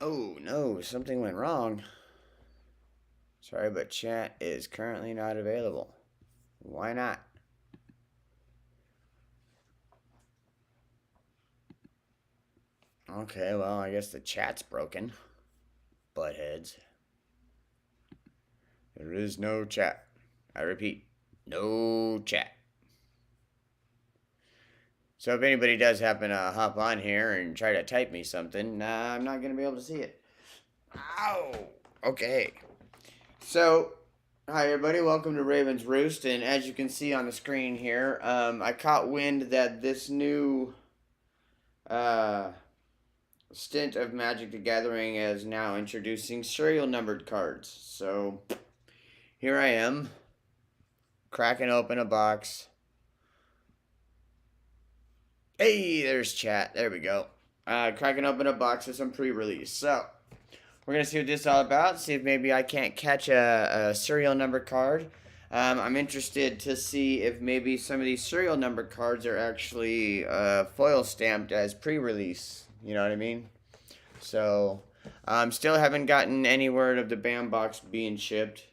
Oh no, something went wrong. Sorry, but chat is currently not available. Why not? Okay, well, I guess the chat's broken. Buttheads. There is no chat. I repeat, no chat. So if anybody does happen to hop on here and try to type me something, I'm not going to be able to see it. Ow! Okay. So, hi everybody, welcome to Raven's Roost, and as you can see on the screen here, I caught wind that this new stint of Magic the Gathering is now introducing serial numbered cards. So, here I am, cracking open a box. Hey, there's chat, there we go. Cracking open a box of some pre-release. So, we're going to see what this is all about, see if maybe I can't catch a serial number card. I'm interested to see if maybe some of these serial number cards are actually foil stamped as pre-release. You know what I mean? So, still haven't gotten any word of the BAM box being shipped.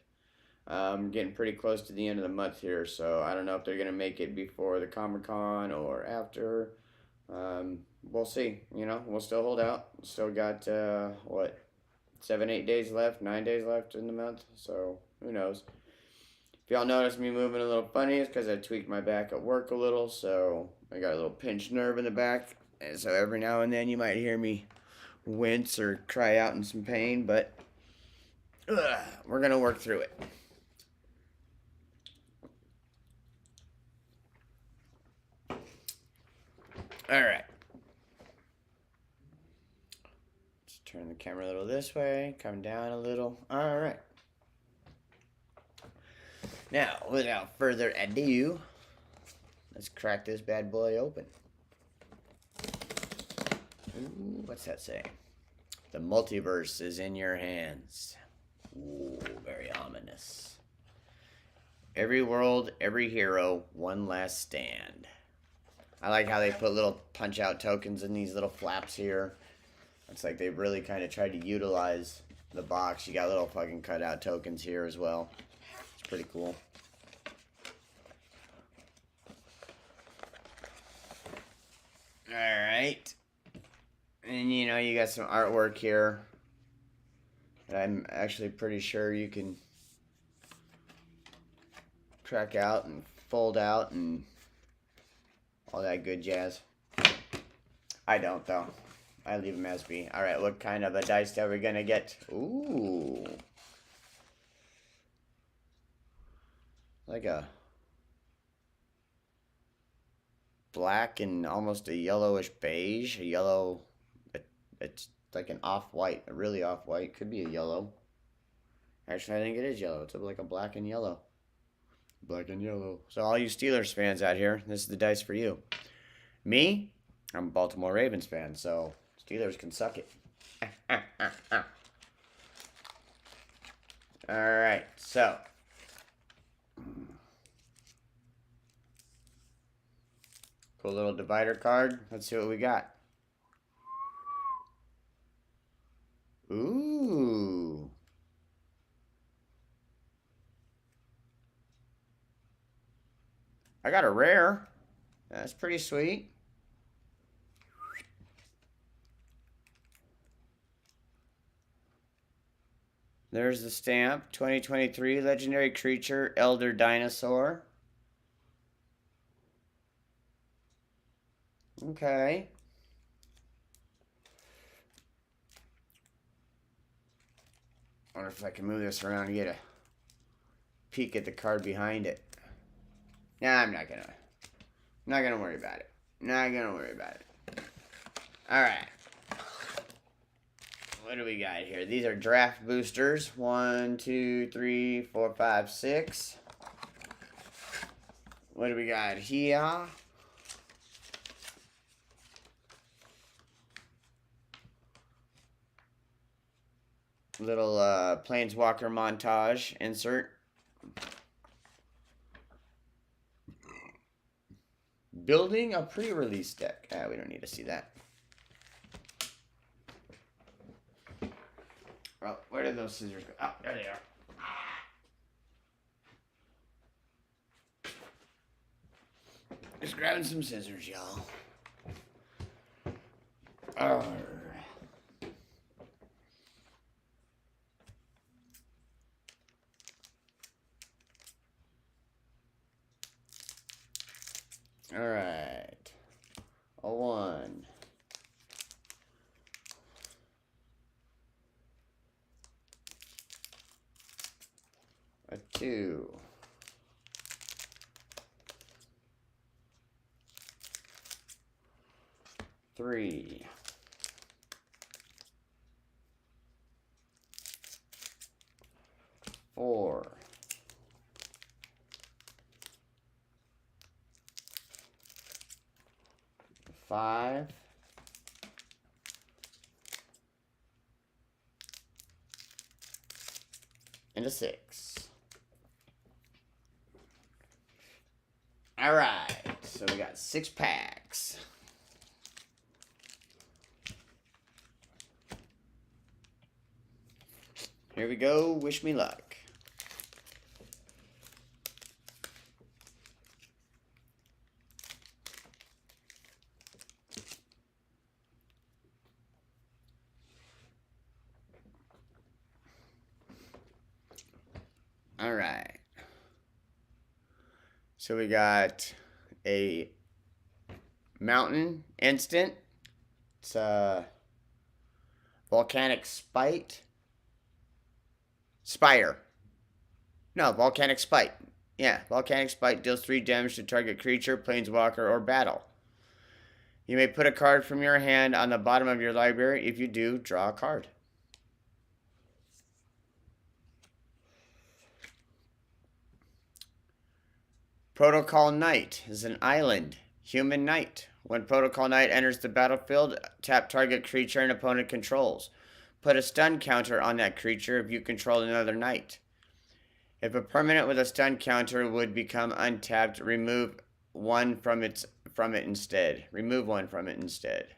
Getting pretty close to the end of the month here, so I don't know if they're going to make it before the Comic-Con or after. We'll see. You know, we'll still hold out. Still got, 7, 8 days left, 9 days left in the month, so who knows. If y'all notice me moving a little funny, it's because I tweaked my back at work a little, so I got a little pinched nerve in the back, and so every now and then you might hear me wince or cry out in some pain, but we're going to work through it. Alright. Let's turn the camera a little this way, come down a little. Alright. Now, without further ado, let's crack this bad boy open. Ooh, what's that say? The multiverse is in your hands. Ooh, very ominous. Every world, every hero, one last stand. I like how they put little punch-out tokens in these little flaps here. It's like they really kind of tried to utilize the box. You got little fucking cut-out tokens here as well. It's pretty cool. Alright. And you know, you got some artwork here that I'm actually pretty sure you can track out and fold out and all that good jazz. I don't, though. I leave them as be. Alright, what kind of a dice are we gonna get? Ooh. Like a black and almost a yellowish beige. A yellow. It's like an off-white. A really off-white. Could be a yellow. Actually, I think it is yellow. It's like a black and yellow. Black and yellow. So all you Steelers fans out here, this is the dice for you. Me? I'm a Baltimore Ravens fan, so Steelers can suck it. Alright, so. Cool little divider card. Let's see what we got. Ooh. I got a rare. That's pretty sweet. There's the stamp. 2023 Legendary Creature Elder Dinosaur. Okay. I wonder if I can move this around and get a peek at the card behind it. Nah, I'm not gonna worry about it. Not gonna worry about it. Alright. What do we got here? These are draft boosters. 1, 2, 3, 4, 5, 6. What do we got here? Little Planeswalker montage insert. Building a pre-release deck. We don't need to see that. Oh, where did those scissors go? Oh, there they are. Just grabbing some scissors, y'all. Alright. A 1. A 2. Three. 4. 5. And a 6. All right, so we got 6 packs. Here we go. Wish me luck. All right. So we got a mountain instant. It's a volcanic Spire. No, volcanic spite. Yeah, volcanic spite deals 3 damage to target creature, planeswalker, or battle. You may put a card from your hand on the bottom of your library. If you do, draw a card. Protocol Knight is an island. Human Knight. When Protocol Knight enters the battlefield, tap target creature and opponent controls. Put a stun counter on that creature if you control another knight. If a permanent with a stun counter would become untapped, remove one from it instead. Remove one from it instead.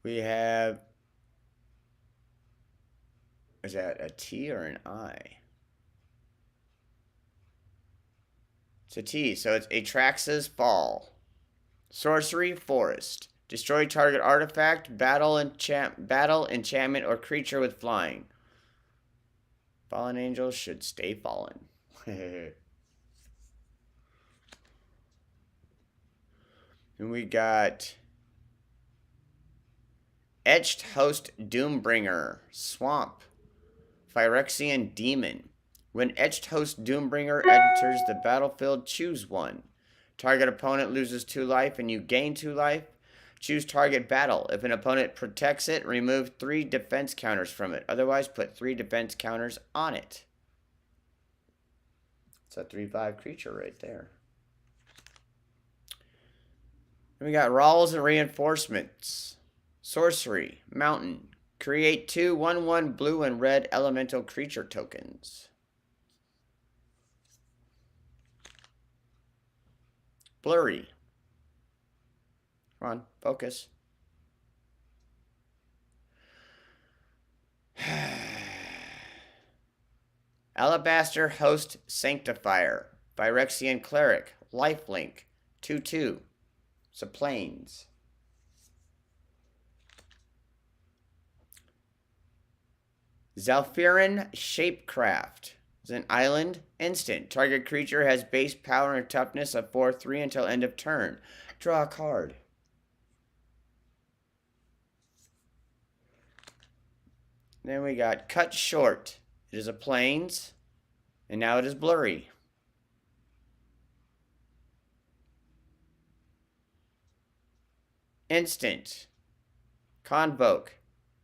We have... Is that a T or an I? It's a T, so it's Atrax's Fall. Sorcery, Forest. Destroy target artifact, battle, enchantment, or creature with flying. Fallen angels should stay fallen. And we got Etched Host Doombringer, Swamp. Phyrexian Demon. When Etched Host Doombringer enters the battlefield, choose one. Target opponent loses 2 life and you gain 2 life. Choose target battle. If an opponent protects it, remove 3 defense counters from it. Otherwise, put 3 defense counters on it. It's a 3/5 creature right there. And we got Rawls and Reinforcements. Sorcery, Mountain. Create 2 1/1 blue and red elemental creature tokens. Blurry. Come on, focus. Alabaster Host Sanctifier. Phyrexian Cleric. Lifelink. 2/2. It's a plains. Zalfirin Shapecraft. It's an island instant. Target creature has base power and toughness of 4/3 until end of turn. Draw a card. Then we got Cut Short. It is a plains, and now it is blurry. Instant. Convoke.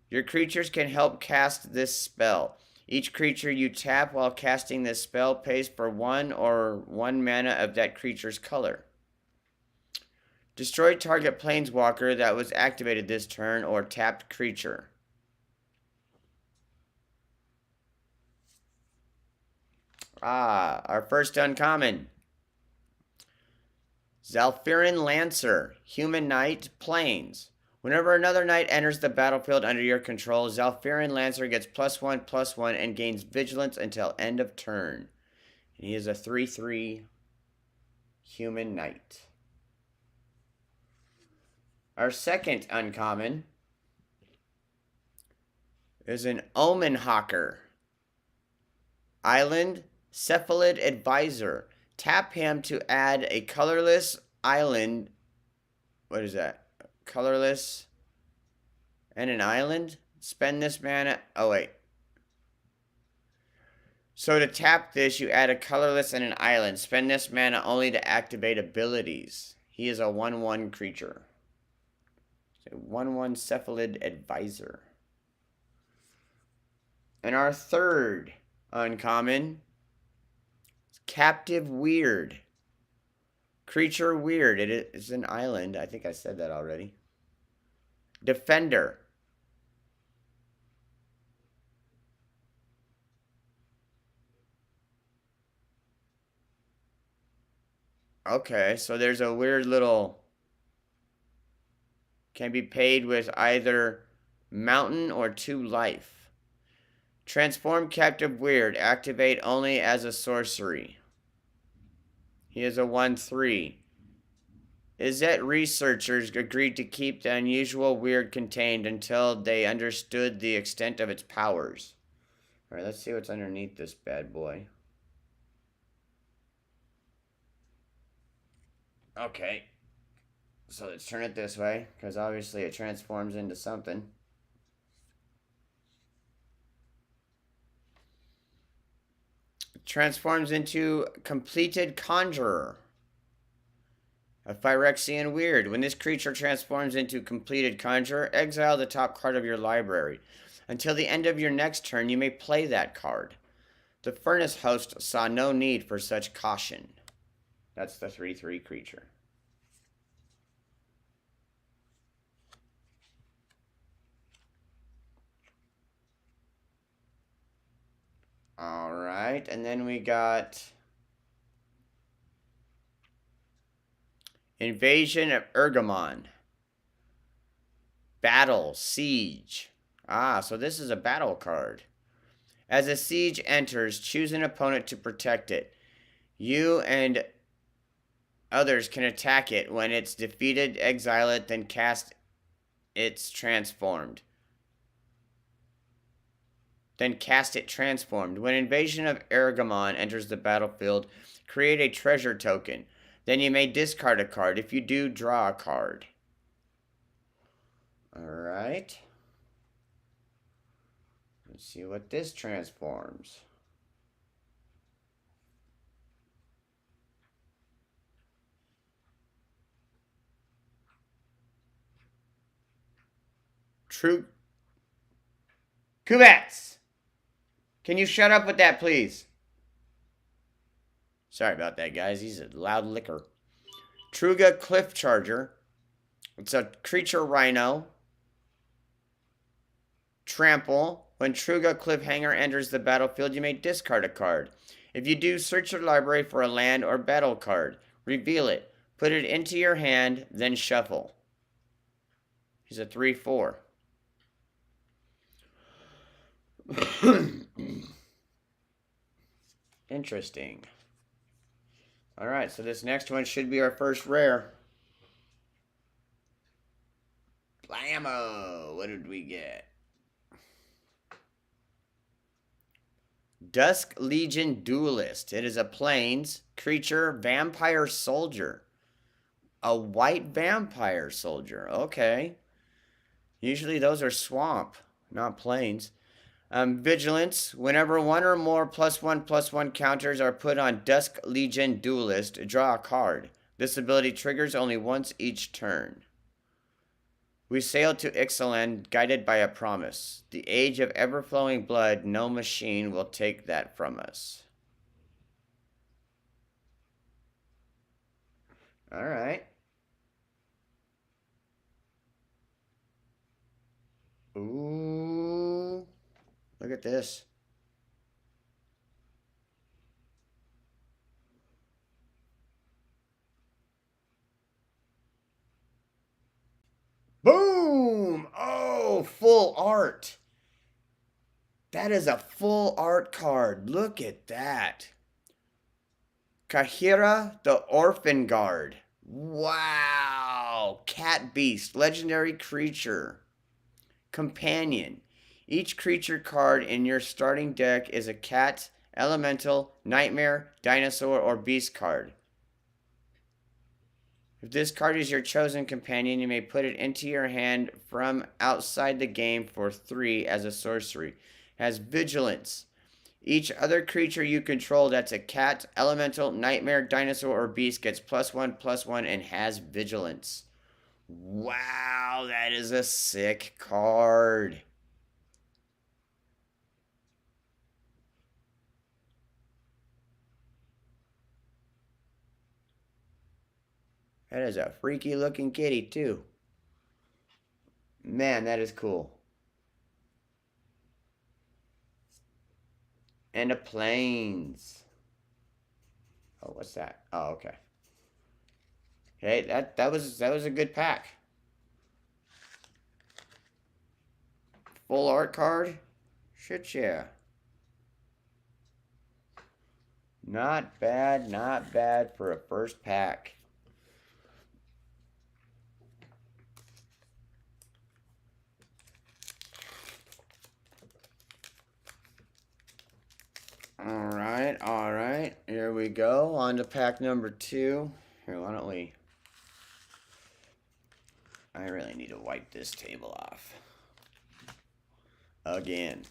Your creatures can help cast this spell. Each creature you tap while casting this spell pays for 1 or 1 mana of that creature's color. Destroy target planeswalker that was activated this turn or tapped creature. Our first uncommon. Zalfirin Lancer, Human Knight, Plains. Whenever another knight enters the battlefield under your control, Zalfirin Lancer gets +1/+1 and gains vigilance until end of turn. And he is a 3/3 Human Knight. Our second uncommon is an Omen Hawker. Island Cephalid Advisor. Tap him to add a colorless island. What is that? Colorless and an island? Spend this mana. Oh, wait. So to tap this, you add a colorless and an island. Spend this mana only to activate abilities. He is a 1/1 creature. It's a 1/1 Cephalid Advisor. And our third uncommon is Captive Weird. Creature Weird. It is an island. I think I said that already. Defender. Okay, so there's a weird little... Can be paid with either mountain or 2 life. Transform Captive Weird. Activate only as a sorcery. He is a 1/3. Izzet researchers agreed to keep the unusual weird contained until they understood the extent of its powers. Alright, let's see what's underneath this bad boy. Okay. So let's turn it this way, because obviously it transforms into something. It transforms into Completed Conjurer. A Phyrexian Weird. When this creature transforms into Completed Conjurer, exile the top card of your library. Until the end of your next turn, you may play that card. The Furnace Host saw no need for such caution. That's the 3/3 creature. Alright, and then we got Invasion of Ergamon. Battle, Siege. So this is a battle card. As a siege enters, choose an opponent to protect it. You and others can attack it. When it's defeated, exile it, then cast it's transformed. Then cast it transformed. When Invasion of Ergamon enters the battlefield, create a treasure token. Then you may discard a card. If you do, draw a card. Alright. Let's see what this transforms. True. Kubats! Can you shut up with that, please? Sorry about that, guys. He's a loud licker. Truga Cliff Charger. It's a creature rhino. Trample. When Truga Cliffhanger enters the battlefield, you may discard a card. If you do, search your library for a land or battle card. Reveal it. Put it into your hand, then shuffle. He's a 3/4. Interesting. Alright, so this next one should be our first rare. Blammo! What did we get? Dusk Legion Duelist. It is a plains creature vampire soldier. A white vampire soldier. Okay. Usually those are swamp, not plains. Vigilance. Whenever one or more +1/+1 counters are put on Dusk Legion Duelist, draw a card. This ability triggers only once each turn. We sail to Ixalan, guided by a promise. The age of ever-flowing blood, no machine will take that from us. Alright. Ooh. Look at this. full art. That is a full art card. Look at that. Kahira the Orphan Guard. Wow. Cat Beast. Legendary creature. Companion. Each creature card in your starting deck is a cat, elemental, nightmare, dinosaur, or beast card. If this card is your chosen companion, you may put it into your hand from outside the game for 3 as a sorcery. It has vigilance. Each other creature you control that's a cat, elemental, nightmare, dinosaur, or beast gets +1/+1 and has vigilance. Wow, that is a sick card. That is a freaky looking kitty, too. Man, that is cool. And a planes. Oh, what's that? Oh, okay. Hey, that was a good pack. Full art card? Shit, yeah. Not bad for a first pack. All right. Here we go. On to pack number 2. Here, why don't we... I really need to wipe this table off. Again.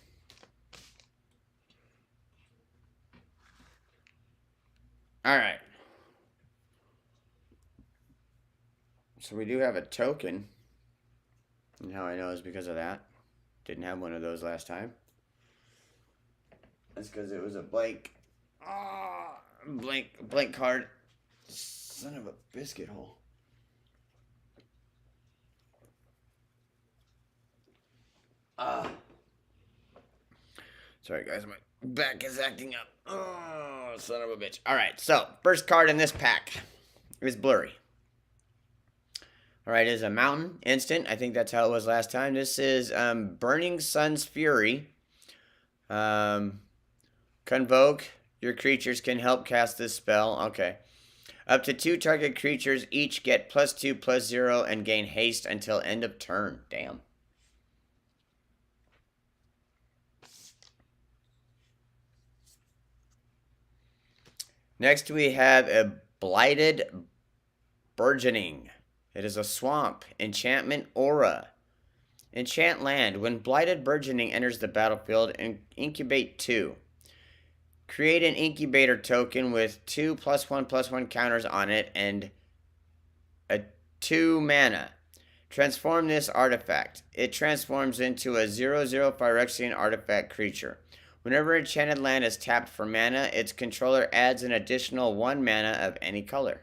All right. So we do have a token. And how I know is because of that. Didn't have one of those last time. That's because it was a blank. Blank card. Son of a biscuit hole. Sorry guys, my back is acting up. Oh, son of a bitch. Alright, so first card in this pack is Blurry. Alright, it is a mountain instant. I think that's how it was last time. This is Burning Sun's Fury. Convoke. Your creatures can help cast this spell. Okay. Up to 2 target creatures each get +2/+0 and gain haste until end of turn. Damn. Next we have a Blighted Burgeoning. It is a swamp. Enchantment Aura. Enchant land. When Blighted Burgeoning enters the battlefield, incubate 2. Create an incubator token with 2 +1/+1 counters on it and a 2 mana. Transform this artifact. It transforms into a 0/0 Phyrexian artifact creature. Whenever enchanted land is tapped for mana, its controller adds an additional 1 mana of any color.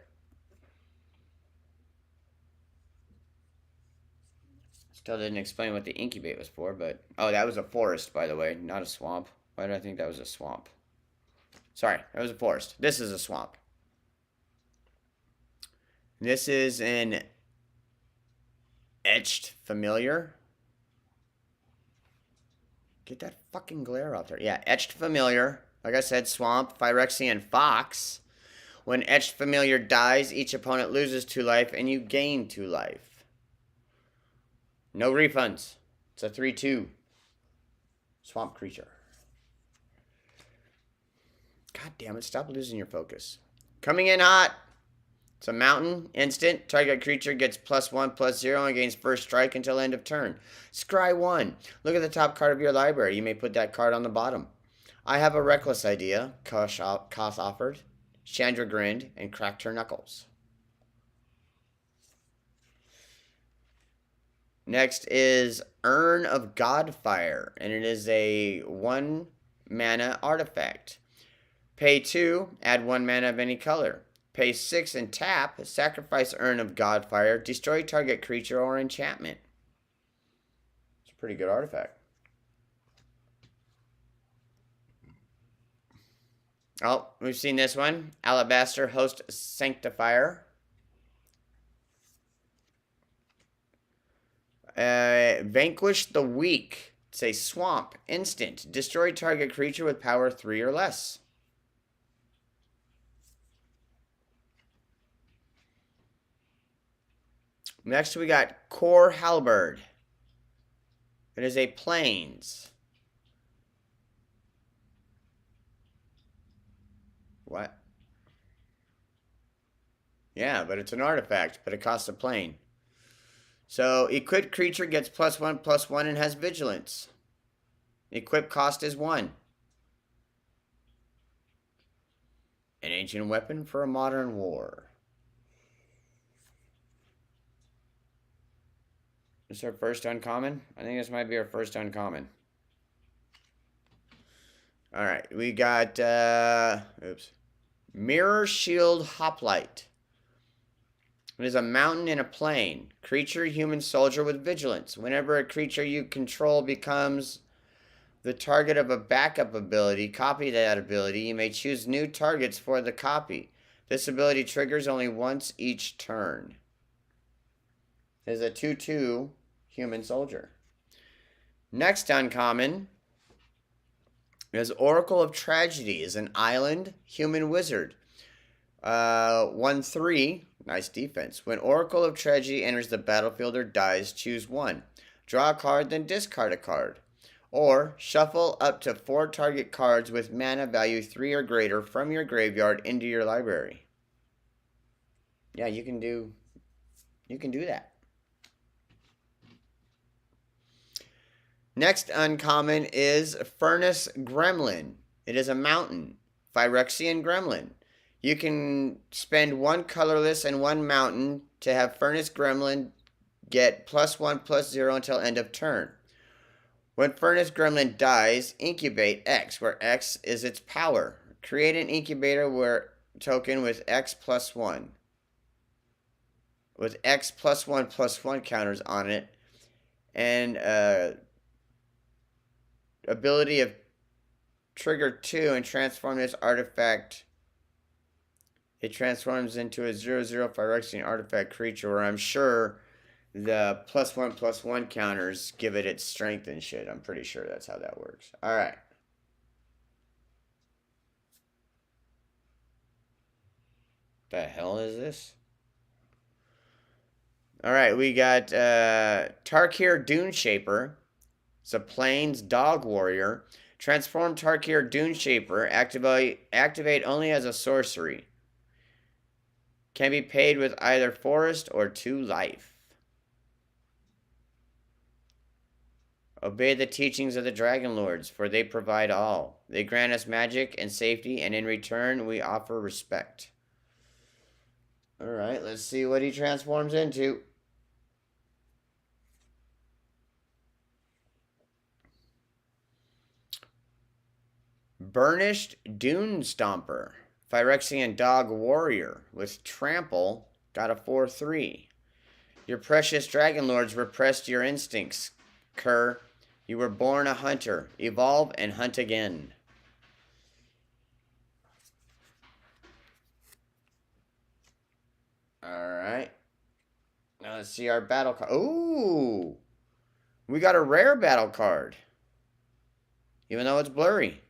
Still didn't explain what the incubate was for, but... Oh, that was a forest, by the way, not a swamp. Why did I think that was a swamp? Sorry, that was a forest. This is a swamp. This is an Etched Familiar. Get that fucking glare out there. Yeah, Etched Familiar. Like I said, swamp, Phyrexian fox. When Etched Familiar dies, each opponent loses 2 life and you gain 2 life. No refunds. It's a 3/2 swamp creature. God damn it, stop losing your focus. Coming in hot. It's a mountain, instant. Target creature gets +1/+0 and gains first strike until end of turn. Scry 1. Look at the top card of your library. You may put that card on the bottom. I have a reckless idea. Kosh offered. Chandra grinned and cracked her knuckles. Next is Urn of Godfire, and it is a 1 mana artifact. Pay 2, add 1 mana of any color. Pay 6 and tap, sacrifice Urn of Godfire, destroy target creature or enchantment. It's a pretty good artifact. Oh, we've seen this one. Alabaster Host Sanctifier. Vanquish the Weak. It's a swamp. Instant. Destroy target creature with power 3 or less. Next we got Core Halberd. It is a plains. What? Yeah, but it's an artifact, but it costs a plane. So, equipped creature gets +1/+1 and has vigilance. Equip cost is 1. An ancient weapon for a modern war. This is our first uncommon? I think this might be our first uncommon. Alright, we got, Mirror Shield Hoplite. It is a mountain in a plain. Creature, human soldier with vigilance. Whenever a creature you control becomes the target of a backup ability, copy that ability. You may choose new targets for the copy. This ability triggers only once each turn. It is a 2/2 human soldier. Next uncommon is Oracle of Tragedy. Is an island human wizard. 1/3. Nice defense. When Oracle of Tragedy enters the battlefield or dies, choose 1. Draw a card, then discard a card. Or shuffle up to 4 target cards with mana value 3 or greater from your graveyard into your library. Yeah, you can do that. Next uncommon is Furnace Gremlin. It is a mountain. Phyrexian Gremlin. You can spend 1 colorless and 1 mountain to have Furnace Gremlin get +1/+0 until end of turn. When Furnace Gremlin dies, incubate X, where X is its power. Create an incubator token with X +1. With X +1/+1 counters on it. And ability of trigger 2 and transform this artifact. It transforms into a 0/0 Phyrexian artifact creature, where I'm sure the +1/+1 counters give it its strength and shit. I'm pretty sure that's how that works. Alright. The hell is this? Alright, we got Tarkir Duneshaper. It's a plains dog warrior. Transform Tarkir Duneshaper. Activate only as a sorcery. Can be paid with either forest or 2 life. Obey the teachings of the Dragon Lords, for they provide all. They grant us magic and safety, and in return we offer respect. Alright, let's see what he transforms into. Burnished Dune Stomper. Phyrexian Dog Warrior with Trample. Got a 4/3. Your precious Dragon Lords repressed your instincts, Cur. You were born a hunter. Evolve and hunt again. Alright. Now let's see our battle card. Ooh! We got a rare battle card. Even though it's blurry.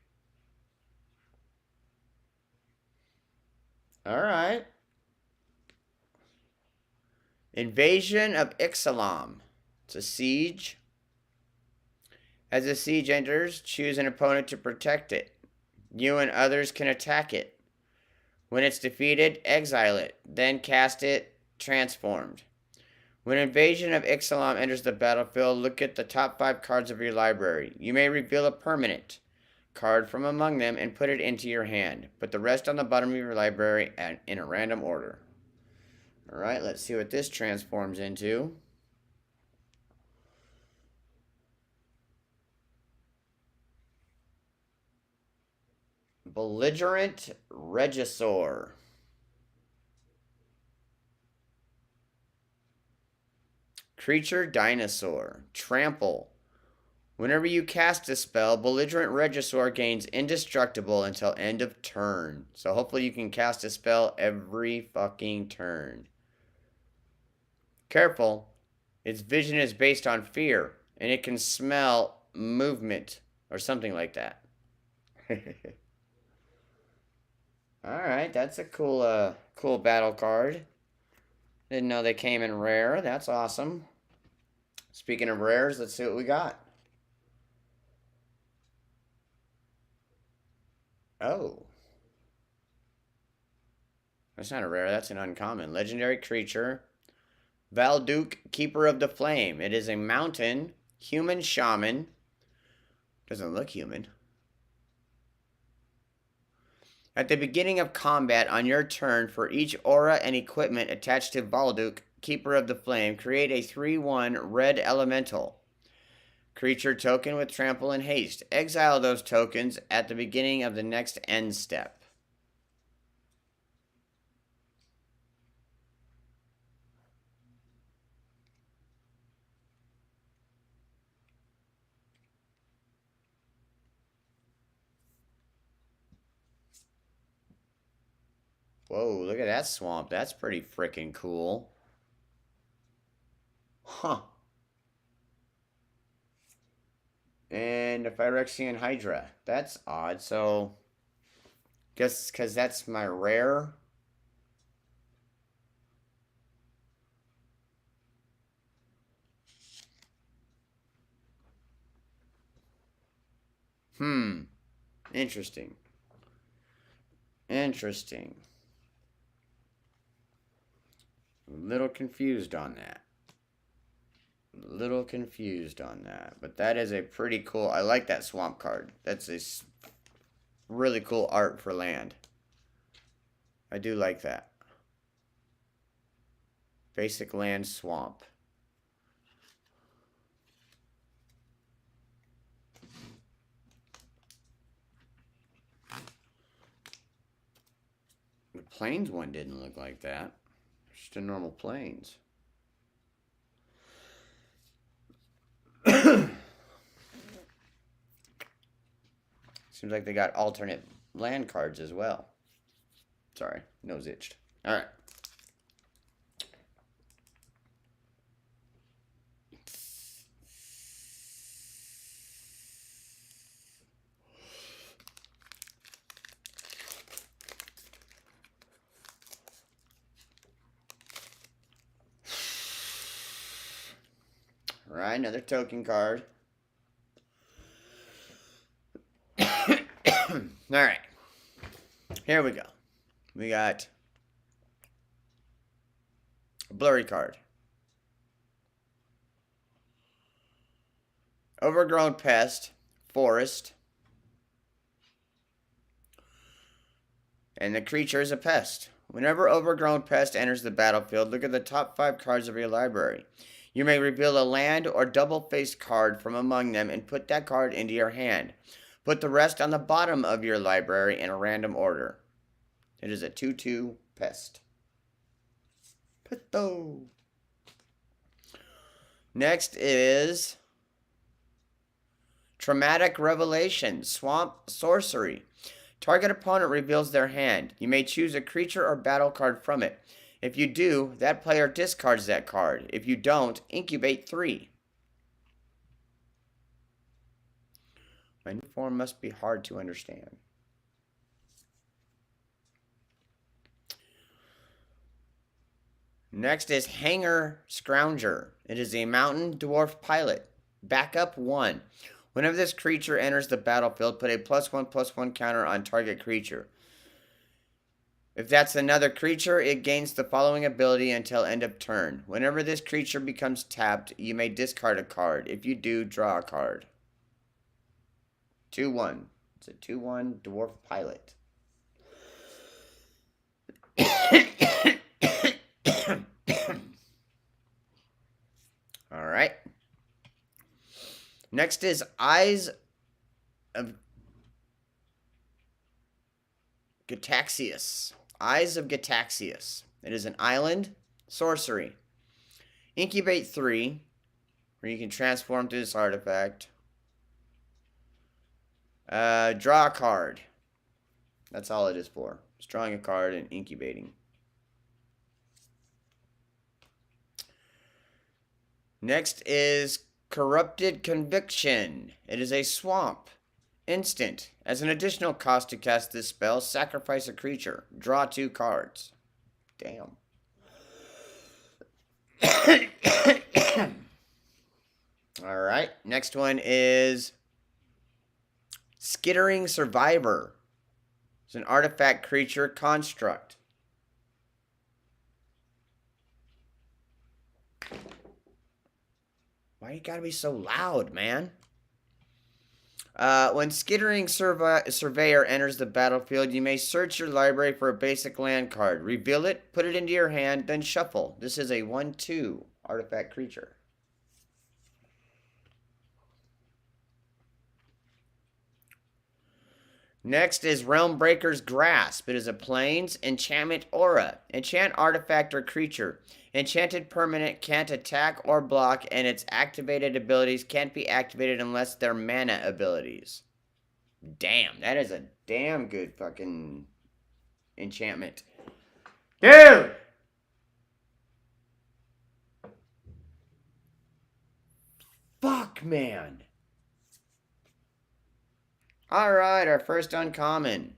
Alright. Invasion of Ixalam. It's a siege. As the siege enters, choose an opponent to protect it. You and others can attack it. When it's defeated, exile it. Then cast it transformed. When Invasion of Ixalam enters the battlefield, look at the top 5 cards of your library. You may reveal a permanent card from among them and put it into your hand. Put the rest on the bottom of your library in a random order. Alright, let's see what this transforms into. Belligerent Regisaur. Creature Dinosaur. Trample. Whenever you cast a spell, Belligerent Regisaur gains indestructible until end of turn. So hopefully you can cast a spell every fucking turn. Careful. Its vision is based on fear, and it can smell movement or something like that. All right, that's a cool battle card. Didn't know they came in rare. That's awesome. Speaking of rares, let's see what we got. Oh, that's not a rare. That's an uncommon. Legendary creature. Valduke, Keeper of the Flame. It is a mountain, human shaman. Doesn't look human. At the beginning of combat on your turn, for each aura and equipment attached to Valduke, Keeper of the Flame, create a 3/1 red elemental. Creature token with trample and haste. Exile those tokens at the beginning of the next end step. Whoa, look at that swamp. That's pretty freaking cool. Huh. And a Phyrexian Hydra. That's odd. So, guess because that's my rare. Interesting. Interesting. A little confused on that. But that is a pretty cool. I like that swamp card. That's a really cool art for land. I do like that. Basic land swamp. The plains one didn't look like that. Just a normal plains. Seems like they got alternate land cards as well. Sorry, nose itched. All right. All right, another token card. All right. Here we go. We got a blurry card. Overgrown pest, forest. And the creature is a pest. Whenever overgrown pest enters the battlefield, look at the top 5 cards of your library. You may reveal a land or double-faced card from among them and put that card into your hand. Put the rest on the bottom of your library in a random order. It is a 2/2 pest. Pesto. Next is Traumatic Revelation, Swamp Sorcery. Target opponent reveals their hand. You may choose a creature or battle card from it. If you do, that player discards that card. If you don't, incubate 3. My new form must be hard to understand. Next is Hanger Scrounger. It is a mountain dwarf pilot. Backup 1. Whenever this creature enters the battlefield, put a +1/+1 counter on target creature. If that's another creature, it gains the following ability until end of turn. Whenever this creature becomes tapped, you may discard a card. If you do, draw a card. 2/1. It's a 2/1 dwarf pilot. All right. Next is Eyes of Gataxius. Eyes of Gataxius. It is an island sorcery. Incubate 3, where you can transform to this artifact. Draw a card. That's all it is for. It's drawing a card and incubating. Next is Corrupted Conviction. It is a swamp. Instant. As an additional cost to cast this spell, sacrifice a creature. Draw 2 cards. Damn. Alright. Next one is Skittering Survivor. It's an artifact creature construct. Why you gotta be so loud, man? When Skittering Surveyor enters the battlefield, you may search your library for a basic land card. Reveal it, put it into your hand, then shuffle. This is a 1/2 artifact creature. Next is Realmbreaker's Grasp. It is a Plains enchantment aura. Enchant artifact or creature. Enchanted permanent can't attack or block, and its activated abilities can't be activated unless they're mana abilities. Damn, that is a damn good fucking enchantment. Dude! Fuck, man. Alright, our first uncommon.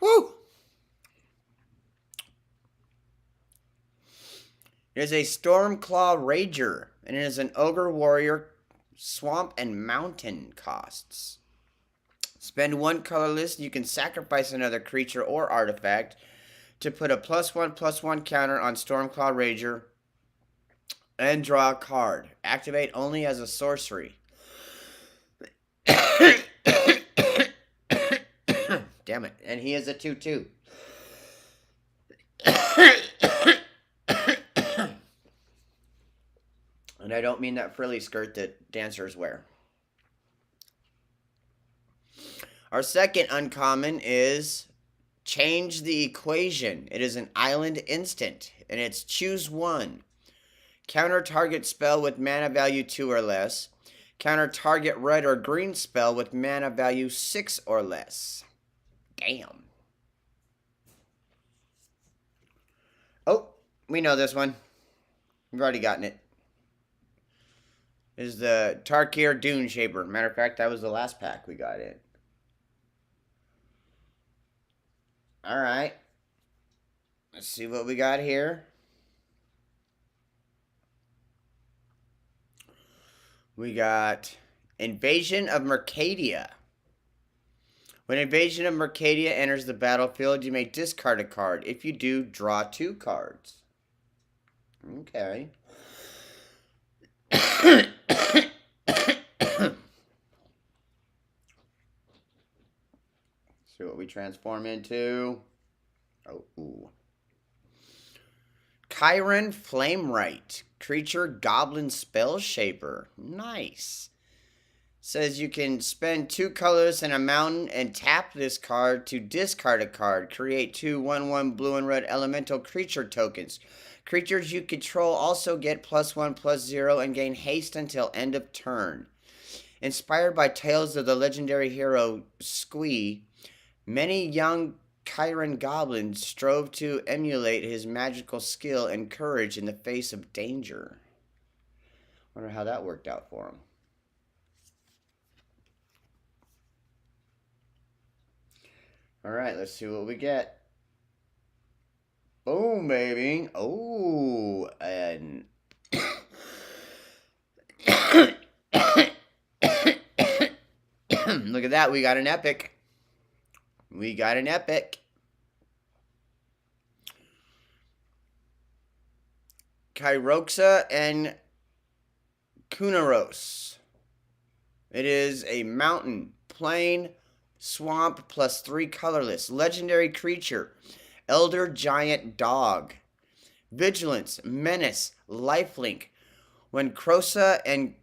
Woo! It is a Stormclaw Rager, and it is an Ogre Warrior, Swamp and Mountain costs. Spend 1 colorless. You can sacrifice another creature or artifact to put a +1/+1 counter on Stormclaw Rager and draw a card. Activate only as a sorcery. Damn it. And he is a 2/2. And I don't mean that frilly skirt that dancers wear. Our second uncommon is Change the Equation. It is an island instant, and it's choose 1. Counter target spell with mana value 2 or less. Counter target red or green spell with mana value 6 or less. Damn. Oh, we know this one. We've already gotten it. This is the Tarkir Dune Shaper. Matter of fact, that was the last pack we got in. Alright. Let's see what we got here. We got Invasion of Mercadia. When Invasion of Mercadia enters the battlefield, you may discard a card. If you do, draw 2 cards. Okay. See what we transform into. Oh, ooh. Chiron Flamewright. Creature Goblin Spell Shaper. Nice. Says you can spend 2 colors in a mountain and tap this card to discard a card. Create 2 1/1 blue and red elemental creature tokens. Creatures you control also get +1/+0 and gain haste until end of turn. Inspired by tales of the legendary hero Squee, many young Chiron goblins strove to emulate his magical skill and courage in the face of danger. Wonder how that worked out for him. Alright, let's see what we get. Boom, baby. Oh, and... Look at that, we got an epic. We got an epic. Kyroxa and Kunaros. It is a mountain, plain, swamp, +3 colorless. Legendary creature. Elder Giant Dog. Vigilance, Menace, Lifelink. When Krosa and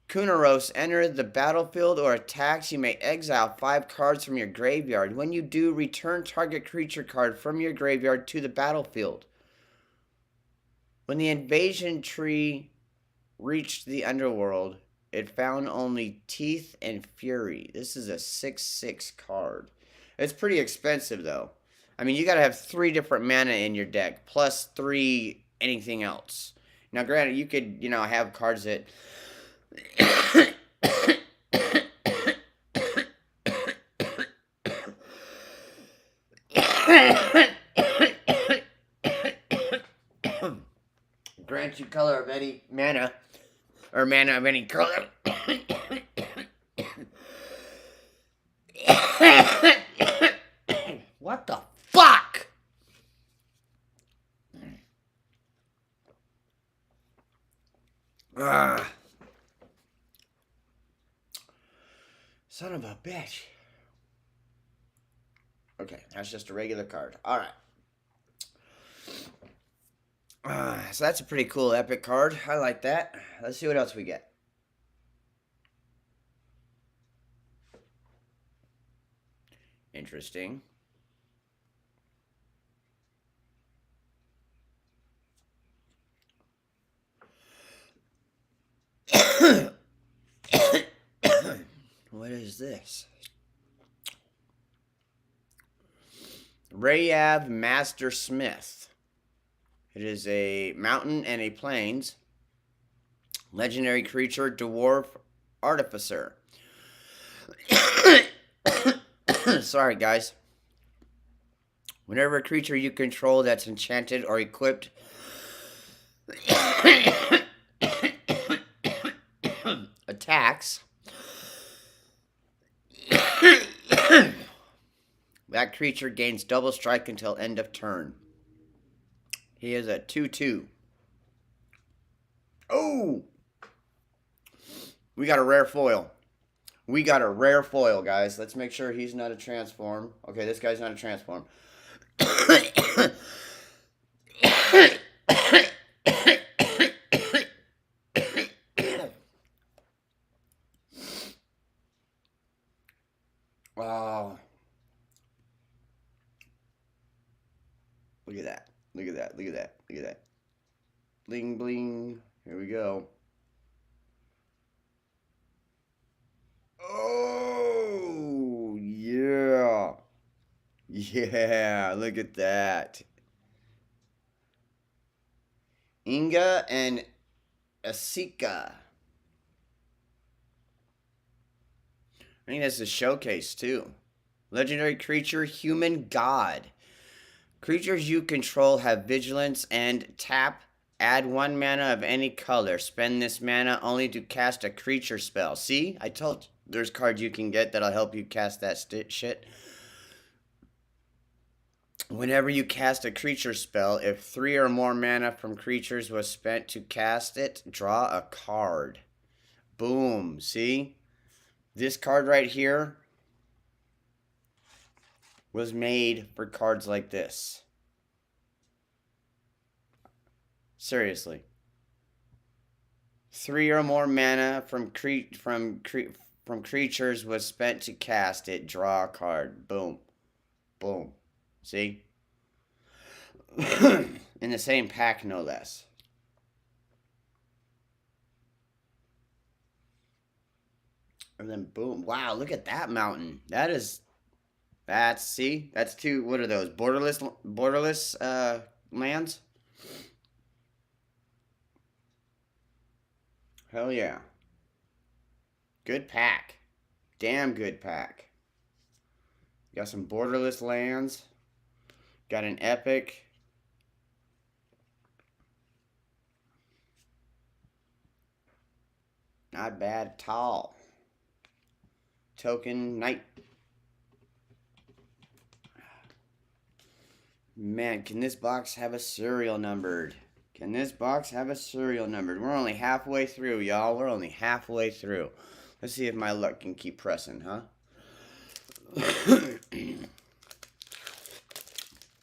Kunaros enter the battlefield or attacks, you may exile 5 cards from your graveyard. When you do, return target creature card from your graveyard to the battlefield. When the invasion tree reached the underworld, it found only teeth and fury. This is a 6/6 card. It's pretty expensive, though. I mean, you gotta have 3 different mana in your deck, plus 3 anything else. Now, granted, you could, have cards that... grant you color of any mana, or mana of any color. What the fuck? Son of a bitch. Okay, that's just a regular card. Alright. So that's a pretty cool epic card. I like that. Let's see what else we get. Interesting. What is this? Rayav Master Smith. It is a mountain and a plains. Legendary creature, dwarf, artificer. Sorry, guys. Whenever a creature you control that's enchanted or equipped attacks, that creature gains double strike until end of turn. He is a 2/2. Oh! We got a rare foil. We got a rare foil, guys. Let's make sure he's not a transform. Okay, this guy's not a transform. Wow. Look at that. Look at that. Look at that. Look at that. Bling, bling. Here we go. Oh, yeah. Yeah, look at that. Inga and Asika. I think that's a showcase, too. Legendary creature, human god. Creatures you control have vigilance and tap. Add 1 mana of any color. Spend this mana only to cast a creature spell. See? I told you. There's cards you can get that'll help you cast that shit. Whenever you cast a creature spell, if 3 or more mana from creatures was spent to cast it, draw a card. Boom. See? This card right here was made for cards like this. Seriously. 3 or more mana from creatures was spent to cast it. Draw a card. Boom. Boom. See? In the same pack, no less. And then boom. Wow, look at that mountain. See? That's 2, what are those? Borderless lands? Hell yeah. Good pack. Damn good pack. Got some borderless lands. Got an epic. Not bad at all. Token Knight. Man, can this box have a serial numbered? Can this box have a serial numbered? We're only halfway through, y'all. We're only halfway through. Let's see if my luck can keep pressing, huh?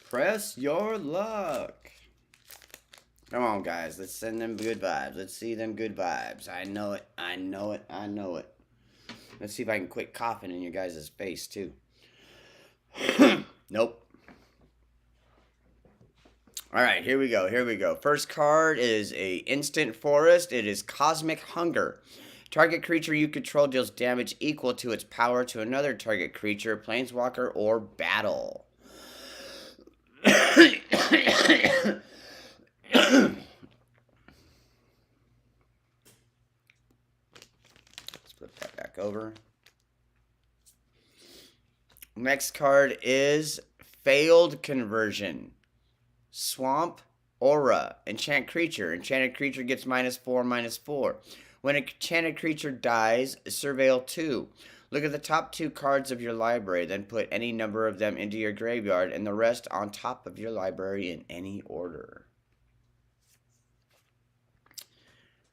Press your luck. Come on, guys. Let's send them good vibes. Let's see them good vibes. I know it. I know it. I know it. Let's see if I can quit coughing in your guys' face, too. Nope. Alright, here we go. Here we go. First card is a instant forest. It is Cosmic Hunger. Target creature you control deals damage equal to its power to another target creature, planeswalker, or battle. Let's flip that back over. Next card is Failed Conversion. Swamp Aura. Enchant creature. Enchanted creature gets -4/-4. When an enchanted creature dies, surveil 2. Look at the top 2 cards of your library, then put any number of them into your graveyard and the rest on top of your library in any order.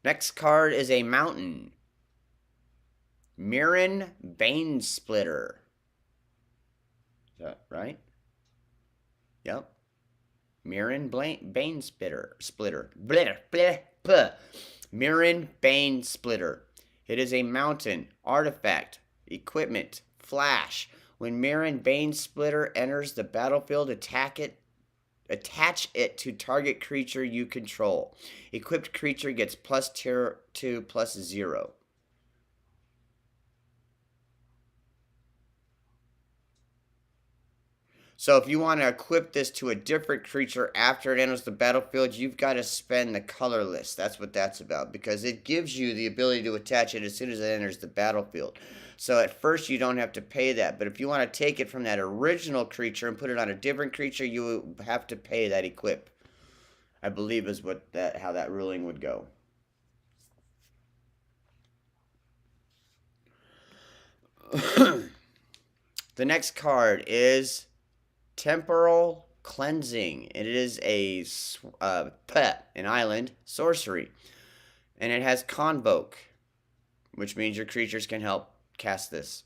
Next card is a mountain. Mirren Banesplitter. Is that right? Yep. Mirren Banesplitter. Mirren Banesplitter. It is a mountain, artifact, equipment, flash. When Mirren Banesplitter enters the battlefield, attach it to target creature you control. Equipped creature gets +2/+0. So if you want to equip this to a different creature after it enters the battlefield, you've got to spend the color list. That's what that's about, because it gives you the ability to attach it as soon as it enters the battlefield. So at first you don't have to pay that, but if you want to take it from that original creature and put it on a different creature, you have to pay that equip. I believe is how that ruling would go. The next card is Temporal Cleansing. It is an island sorcery, and it has Convoke, which means your creatures can help cast this.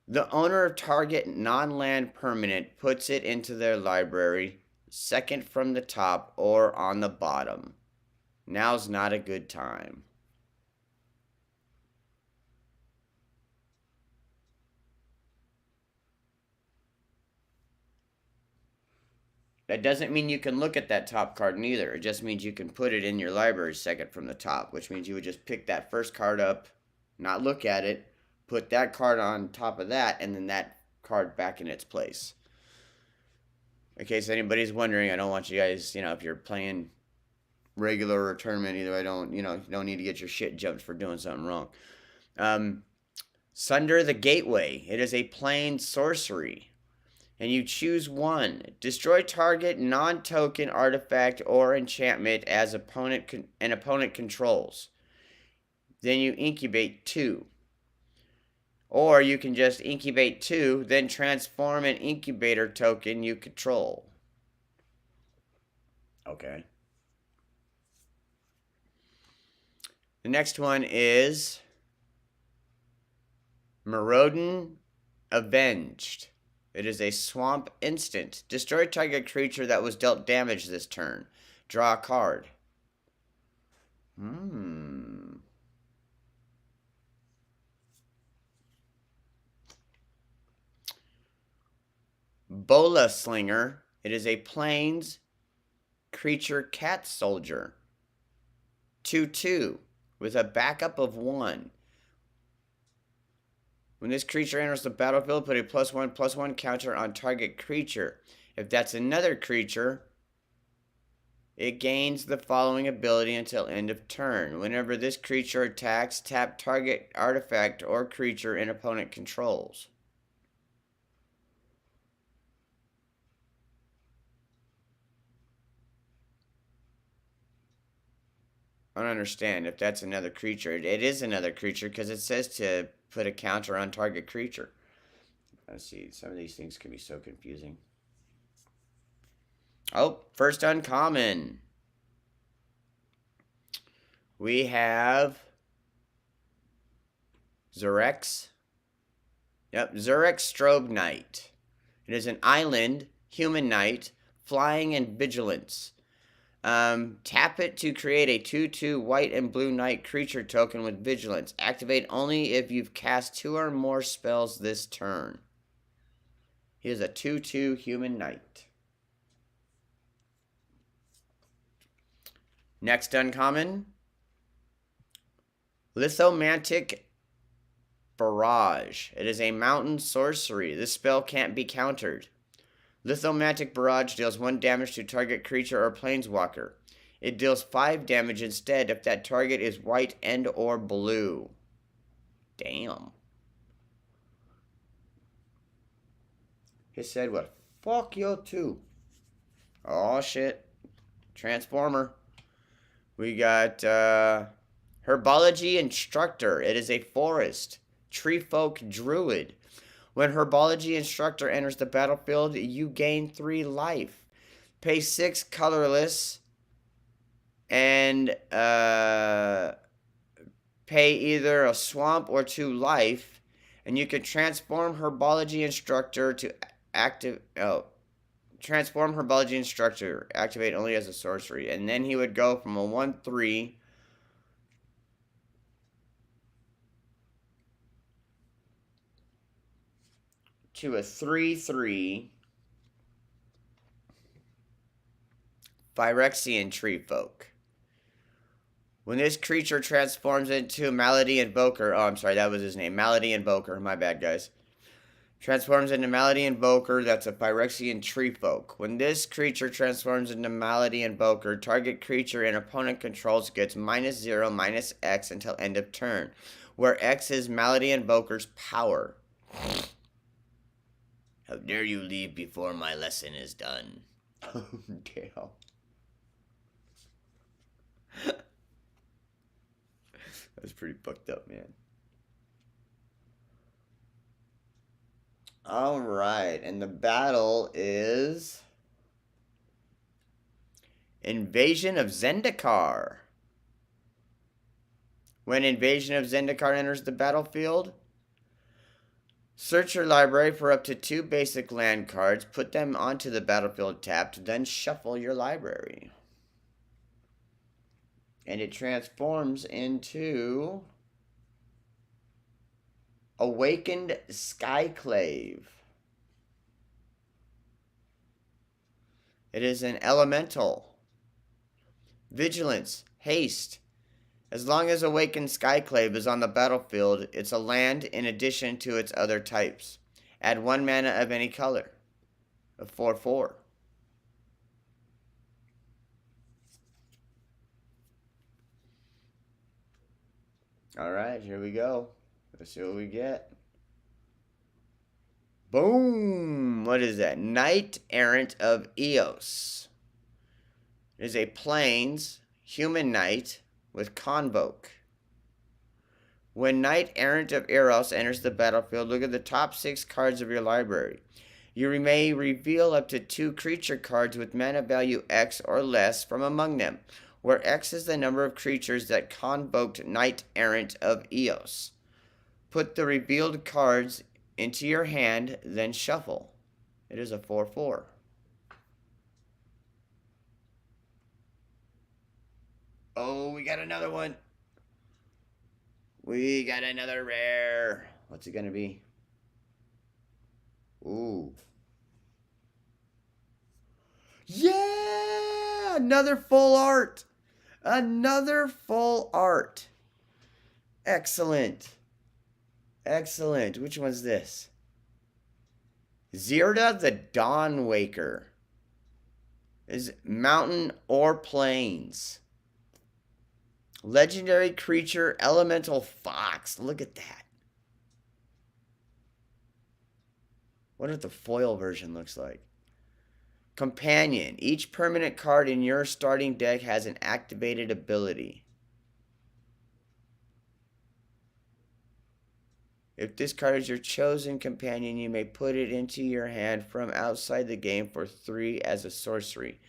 The owner of target non-land permanent puts it into their library, second from the top or on the bottom. Now's not a good time. That doesn't mean you can look at that top card neither. It just means you can put it in your library second from the top, which means you would just pick that first card up, not look at it, put that card on top of that, and then that card back in its place. In case anybody's wondering, I don't want you guys, if you're playing regular or tournament, either you don't need to get your shit jumped for doing something wrong. Sunder the Gateway. It is a plain sorcery. And you choose one. Destroy target non-token artifact or enchantment as an opponent controls. Then you incubate 2. Or you can just incubate 2, then transform an incubator token you control. Okay. The next one is Maraudon Avenged. It is a swamp instant. Destroy target creature that was dealt damage this turn. Draw a card. Bola Slinger. It is a plains creature cat soldier. 2/2 with a backup of 1. When this creature enters the battlefield, put a +1/+1 counter on target creature. If that's another creature, it gains the following ability until end of turn. Whenever this creature attacks, tap target artifact or creature an opponent controls. I don't understand if that's another creature. It is another creature because it says to put a counter on target creature. Let's see. Some of these things can be so confusing. Oh, first uncommon. We have Zurex. Yep, Zurex Strobe Knight. It is an island, human knight, flying and vigilance. Tap it to create a 2/2 white and blue knight creature token with vigilance. Activate only if you've cast 2 or more spells this turn. He is a 2/2 human knight. Next uncommon, Lithomantic Barrage. It is a mountain sorcery. This spell can't be countered. Lithomantic Barrage deals 1 damage to target creature or planeswalker. It deals 5 damage instead if that target is white and or blue. Damn. He said what? Fuck you too. Oh shit. Transformer. We got Herbology Instructor. It is a forest. Treefolk Druid. When Herbology Instructor enters the battlefield, you gain 3 life. Pay 6 colorless and pay either a swamp or 2 life, and you can transform Herbology Instructor to transform Herbology Instructor, activate only as a sorcery, and then he would go from a 1/3 to a 3/3 Phyrexian Treefolk. When this creature transforms into Malady Invoker, oh, I'm sorry, that was his name, Malady Invoker, my bad, guys. Transforms into Malady Invoker, that's a Phyrexian Treefolk. When this creature transforms into Malady Invoker, target creature an opponent controls gets -0, -X until end of turn, where X is Malady Invoker's power. How dare you leave before my lesson is done? Oh, damn. That's pretty fucked up, man. Alright, and the battle is Invasion of Zendikar. When Invasion of Zendikar enters the battlefield, search your library for up to 2 basic land cards, put them onto the battlefield tapped, then shuffle your library. And it transforms into Awakened Skyclave. It is an elemental. Vigilance, haste. As long as Awakened Skyclave is on the battlefield, it's a land in addition to its other types. Add 1 mana of any color. A 4/4. Alright, here we go. Let's see what we get. Boom! What is that? Knight Errant of Eos. It is a plains human knight with Convoke. When Knight Errant of Eros enters the battlefield, look at the top 6 cards of your library. You may reveal up to 2 creature cards with mana value X or less from among them, where X is the number of creatures that convoked Knight Errant of Eos. Put the revealed cards into your hand, then shuffle. It is a 4/4. Oh, we got another one. We got another rare. What's it going to be? Ooh. Yeah! Another full art. Another full art. Excellent. Excellent. Which one's this? Zirda the Dawnwaker. Is mountain or plains. Legendary creature, elemental fox. Look at that. What if the foil version looks like? Companion. Each permanent card in your starting deck has an activated ability. If this card is your chosen companion, you may put it into your hand from outside the game for 3 as a sorcery.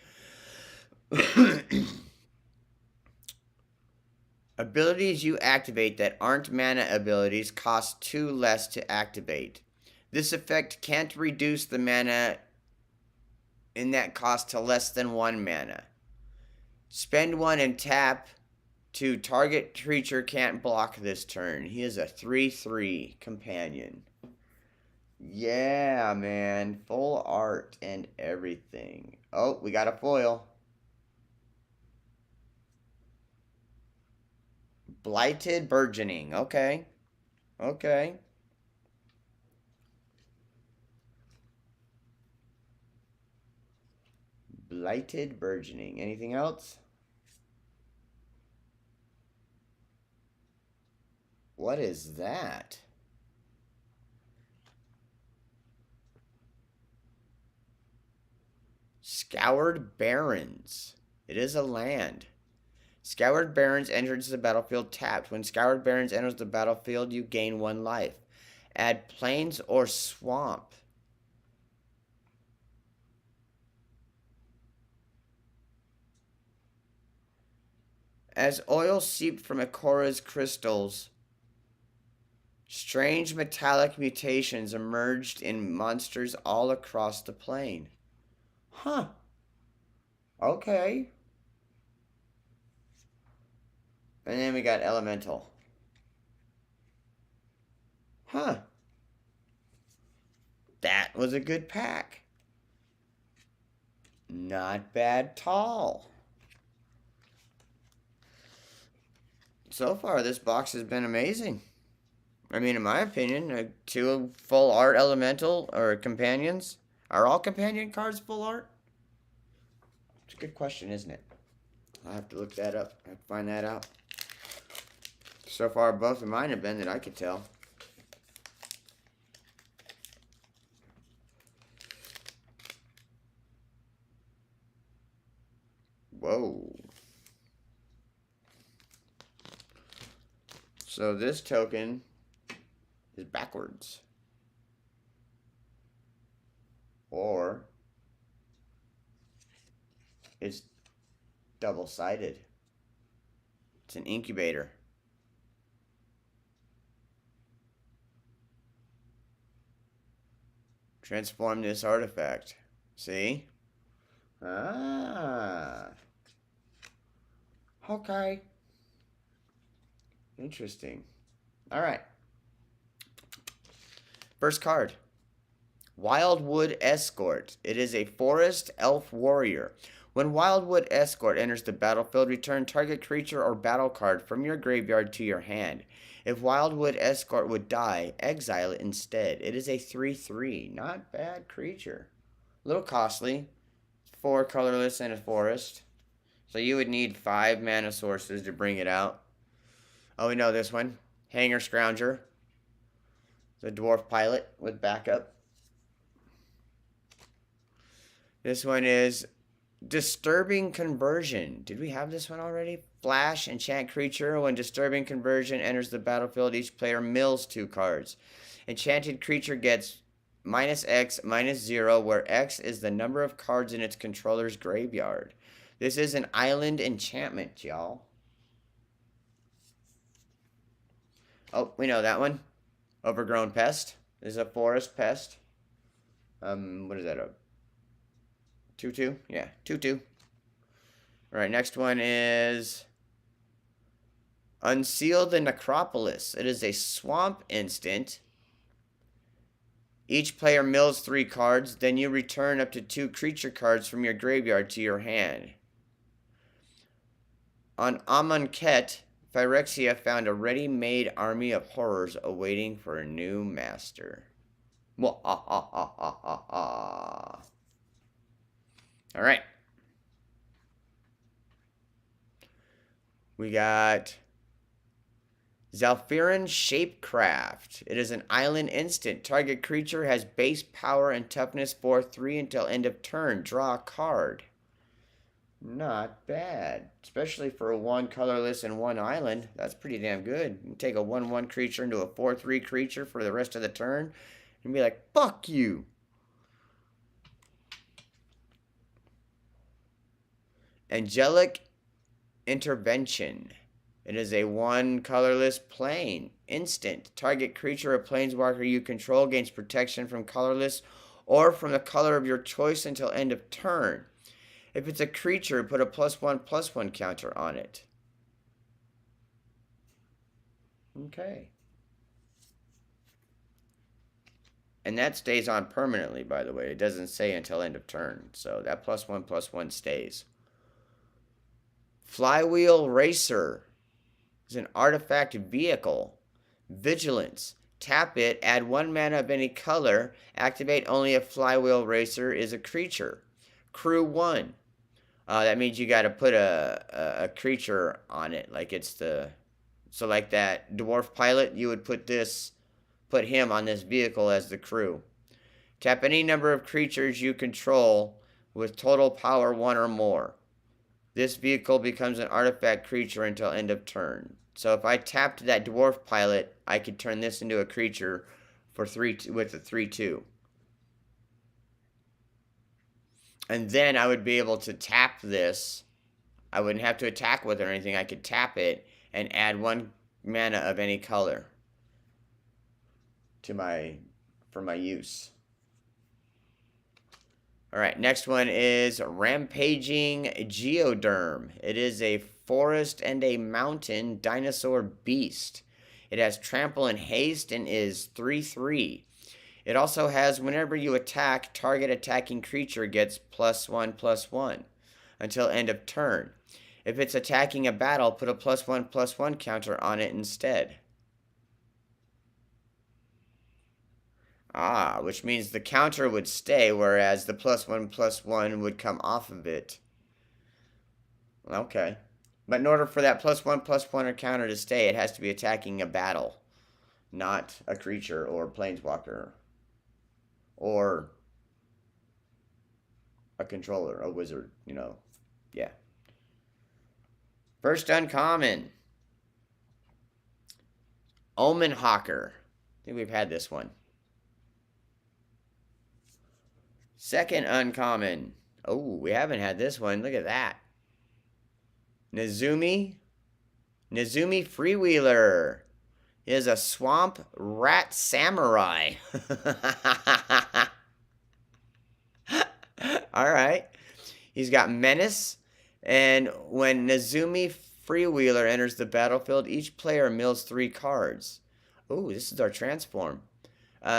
Abilities you activate that aren't mana abilities cost 2 less to activate. This effect can't reduce the mana in that cost to less than 1 mana. Spend 1 and tap to target creature can't block this turn. He is a 3/3 companion. Yeah, man. Full art and everything. Oh, we got a foil. Blighted Burgeoning. Okay. Okay. Blighted Burgeoning. Anything else? What is that? Scoured Barrens. It is a land. Scoured Barrens enters the battlefield tapped. When Scoured Barrens enters the battlefield, you gain 1 life. Add plains or swamp. As oil seeped from Ikora's crystals, strange metallic mutations emerged in monsters all across the plane. Huh. Okay. And then we got Elemental. Huh. That was a good pack. Not bad at all. So far, this box has been amazing. I mean, in my opinion, 2 full art elemental or companions. Are all companion cards full art? It's a good question, isn't it? I'll have to look that up. I have to find that out. So far, both of mine have been that I could tell. Whoa. So this token is backwards. Or it's double-sided. It's an incubator. Transform this artifact. See? Ah. Okay. Interesting. All right. First card. Wildwood Escort. It is a forest elf warrior. When Wildwood Escort enters the battlefield, return target creature or battle card from your graveyard to your hand. If Wildwood Escort would die, exile it instead. It is a 3/3. Not bad creature. A little costly. 4 colorless and a forest. So you would need 5 mana sources to bring it out. Oh, we know this one. Hanger Scrounger. The dwarf pilot with backup. This one is Disturbing Conversion. Did we have this one already? Flash, enchant creature. When Disturbing Conversion enters the battlefield, each player mills 2 cards. Enchanted creature gets -X, -0, where X is the number of cards in its controller's graveyard. This is an island enchantment, y'all. Oh, we know that one. Overgrown Pest. This is a forest pest. What is that? A 2/2? Yeah, 2/2. All right, next one is Unseal the Necropolis. It is a swamp instant. Each player mills 3 cards, then you return up to 2 creature cards from your graveyard to your hand. On Amonkhet, Phyrexia found a ready-made army of horrors awaiting for a new master. All right. We got Zalfirin Shapecraft. It is an island instant. Target creature has base power and toughness 4/3 until end of turn. Draw a card. Not bad. Especially for a 1 colorless and 1 island. That's pretty damn good. You can take a 1/1 creature into a 4/3 creature for the rest of the turn and be like, fuck you. Angelic Intervention. It is a 1 colorless plane. Instant. Target creature or planeswalker you control gains protection from colorless or from the color of your choice until end of turn. If it's a creature, put a +1/+1 counter on it. Okay. And that stays on permanently, by the way. It doesn't say until end of turn. So that +1/+1 stays. Flywheel Racer. It's an artifact vehicle. Vigilance. Tap it, add 1 mana of any color, activate only if Flywheel Racer is a creature. Crew 1. That means you got to put a creature on it. Like it's the... So like that dwarf pilot, you would put him on this vehicle as the crew. Tap any number of creatures you control with total power 1 or more. This vehicle becomes an artifact creature until end of turn. So if I tapped that dwarf pilot, I could turn this into a creature for 3 with a 3/2. And then I would be able to tap this. I wouldn't have to attack with it or anything. I could tap it and add 1 mana of any color to for my use. All right, next one is Rampaging Geoderm. It is a forest and a mountain dinosaur beast. It has trample and haste and is 3/3. It also has whenever you attack, target attacking creature gets +1/+1 until end of turn. If it's attacking a battle, put a +1/+1 counter on it instead. Which means the counter would stay, whereas the +1/+1 would come off of it. Okay. But in order for that +1/+1 counter to stay, it has to be attacking a battle, not a creature or planeswalker or a controller, a wizard, Yeah. First uncommon. Omen Hawker. I think we've had this one. Second uncommon. Oh, we haven't had this one. Look at that. Nezumi Freewheeler is a swamp rat samurai. All right. He's got menace, and when Nezumi Freewheeler enters the battlefield, each player mills 3 cards. Oh, this is our transform.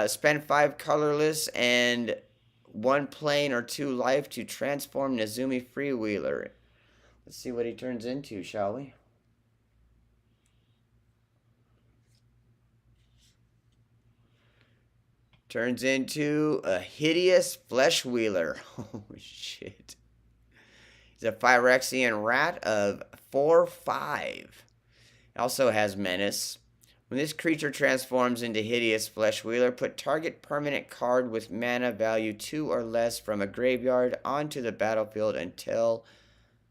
Spend 5 colorless and 1 plain or 2 life to transform Nezumi Freewheeler. Let's see what he turns into, shall we? Turns into a hideous flesh wheeler. Oh, shit. He's a Phyrexian rat of 4/5. Also has menace. When this creature transforms into hideous flesh wheeler, put target permanent card with mana value 2 or less from a graveyard onto the battlefield until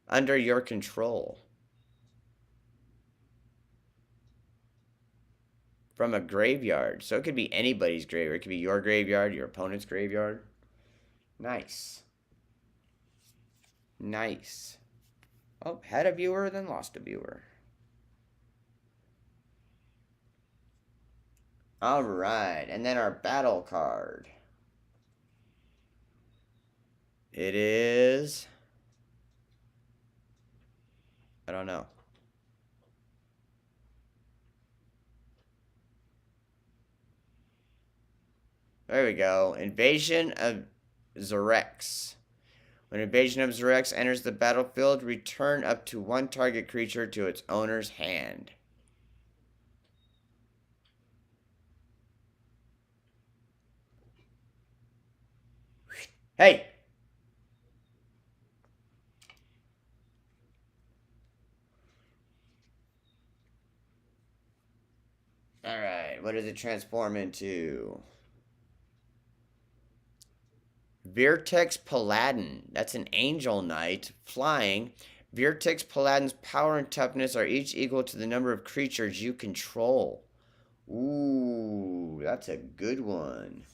under your control. From a graveyard. So it could be anybody's graveyard. It could be your graveyard, your opponent's graveyard. Nice. Nice. Oh, had a viewer, then lost a viewer. Alright, and then our battle card. It is... I don't know. There we go. Invasion of Xerex. When Invasion of Xerex enters the battlefield, return up to 1 target creature to its owner's hand. Hey! Alright, what does it transform into? Vertex Paladin. That's an Angel Knight. Flying. Vertex Paladin's power and toughness are each equal to the number of creatures you control. Ooh, that's a good one.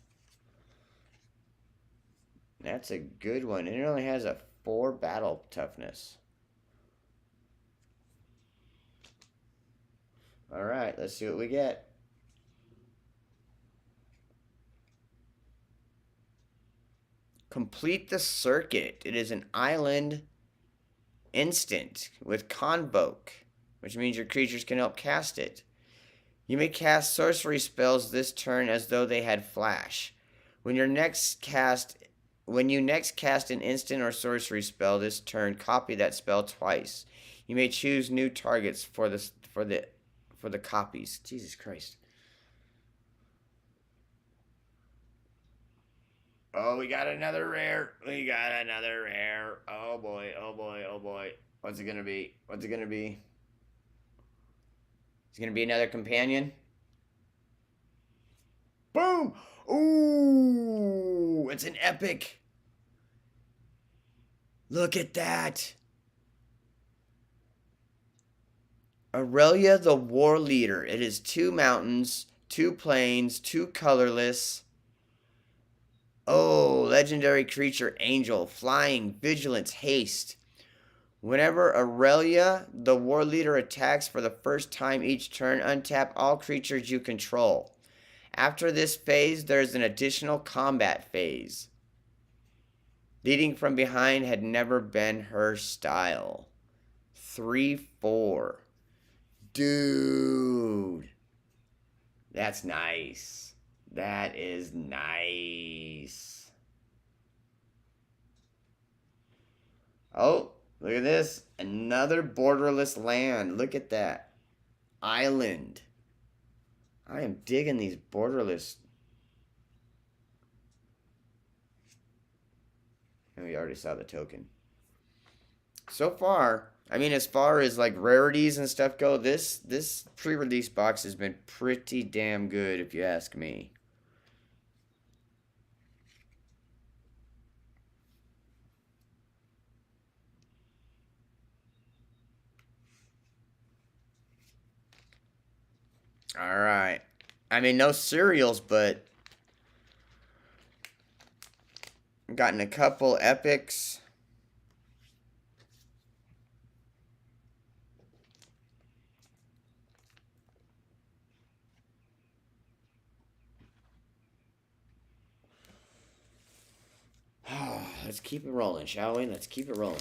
That's a good one. And it only has a 4 battle toughness. Alright, let's see what we get. Complete the Circuit. It is an island instant with Convoke, which means your creatures can help cast it. You may cast sorcery spells this turn as though they had flash. When you next cast an instant or sorcery spell this turn, copy that spell twice. You may choose new targets for for the copies. Jesus Christ. Oh, we got another rare. We got another rare. Oh boy, oh boy, oh boy. What's it gonna be? What's it gonna be? It's gonna be another companion. Boom! Ooh! It's an epic. Look at that. Aurelia the War Leader. It is 2 mountains, 2 plains, 2 colorless. Oh, legendary creature, angel, flying, vigilance, haste. Whenever Aurelia, the War Leader, attacks for the first time each turn, untap all creatures you control. After this phase, there's an additional combat phase. Leading from behind had never been her style. 3/4. Dude. That's nice. That is nice. Oh, look at this. Another borderless land. Look at that. Island. I am digging these borderless. And we already saw the token. So far, I mean, as far as like rarities and stuff go, this pre-release box has been pretty damn good, if you ask me. All right. I mean, no cereals, but I've gotten a couple epics. Let's keep it rolling, shall we? Let's keep it rolling.